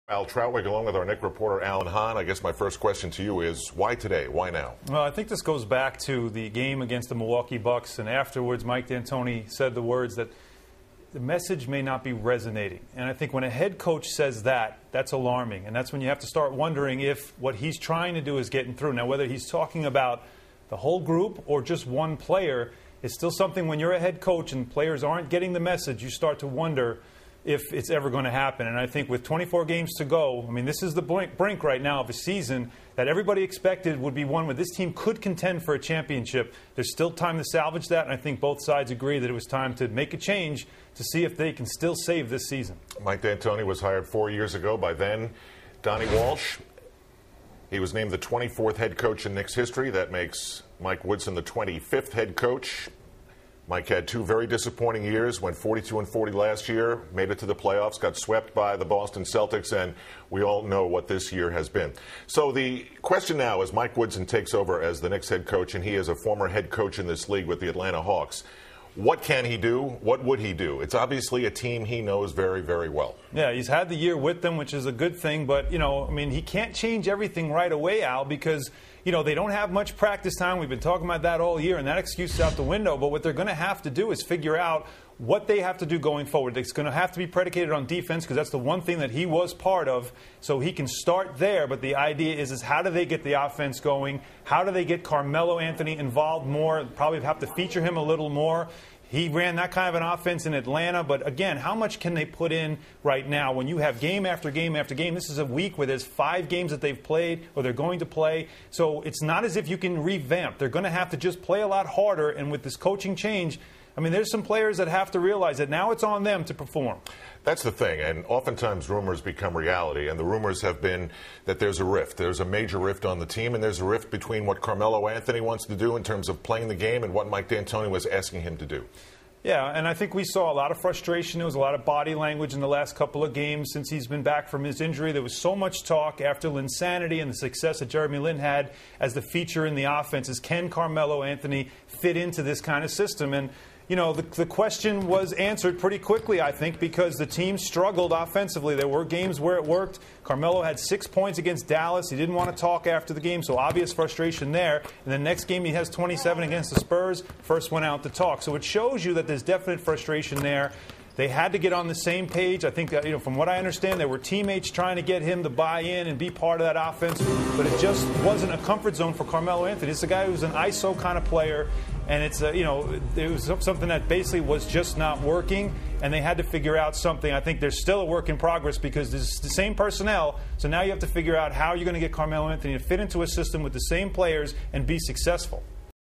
Al Trautwig, along with our Knicks reporter Alan Hahn. I guess my first question to you is, why today? Why now? Well, I think this goes back to the game against the Milwaukee Bucks, and afterwards Mike D'Antoni said the words that the message may not be resonating. And I think when a head coach says that, that's alarming. And that's when you have to start wondering if what he's trying to do is getting through. Now, whether he's talking about the whole group or just one player, it's still something when you're a head coach and players aren't getting the message, you start to wonder if it's ever going to happen. And I think with 24 games to go, I mean, this is the brink right now of a season that everybody expected would be one where this team could contend for a championship. There's still time to salvage that, and I think both sides agree that it was time to make a change to see if they can still save this season. Mike D'Antoni was hired 4 years ago by then Donnie Walsh. He was named the 24th head coach in Knicks history. That makes Mike Woodson the 25th head coach. Mike had two very disappointing years, went 42-40 last year, made it to the playoffs, got swept by the Boston Celtics, and we all know what this year has been. So the question now, as Mike Woodson takes over as the Knicks head coach, and he is a former head coach in this league with the Atlanta Hawks, what can he do? What would he do? It's obviously a team he knows very, very well. Yeah, he's had the year with them, which is a good thing. But, you know, I mean, he can't change everything right away, Al, because, you know, they don't have much practice time. We've been talking about that all year, and that excuse is out the window. But what they're going to have to do is figure out what they have to do going forward. It's going to have to be predicated on defense because that's the one thing that he was part of. So he can start there. But the idea is how do they get the offense going? How do they get Carmelo Anthony involved more? Probably have to feature him a little more. He ran that kind of an offense in Atlanta, but again, how much can they put in right now when you have game after game after game? This is a week where there's 5 games that they've played or they're going to play, so it's not as if you can revamp. They're going to have to just play a lot harder, and with this coaching change, I mean, there's some players that have to realize that now it's on them to perform. That's the thing, and oftentimes rumors become reality, and the rumors have been that there's a rift. There's a major rift on the team, and there's a rift between what Carmelo Anthony wants to do in terms of playing the game and what Mike D'Antoni was asking him to do. Yeah, and I think we saw a lot of frustration. There was a lot of body language in the last couple of games since he's been back from his injury. There was so much talk after linsanity and the success that Jeremy Lin had as the feature in the offense is, can Carmelo Anthony fit into this kind of system? And you know, the question was answered pretty quickly, I think, because the team struggled offensively. There were games where it worked. Carmelo had 6 points against Dallas. He didn't want to talk after the game, so obvious frustration there. And the next game he has 27 against the Spurs. First one out to talk. So it shows you that there's definite frustration there. They had to get on the same page. I think that, you know, from what I understand, there were teammates trying to get him to buy in and be part of that offense, but it just wasn't a comfort zone for Carmelo Anthony. It's a guy who's an ISO kind of player, and it's you know, it was something that basically was just not working, and they had to figure out something. I think there's still a work in progress because there's the same personnel, so now you have to figure out how you're going to get Carmelo Anthony to fit into a system with the same players and be successful.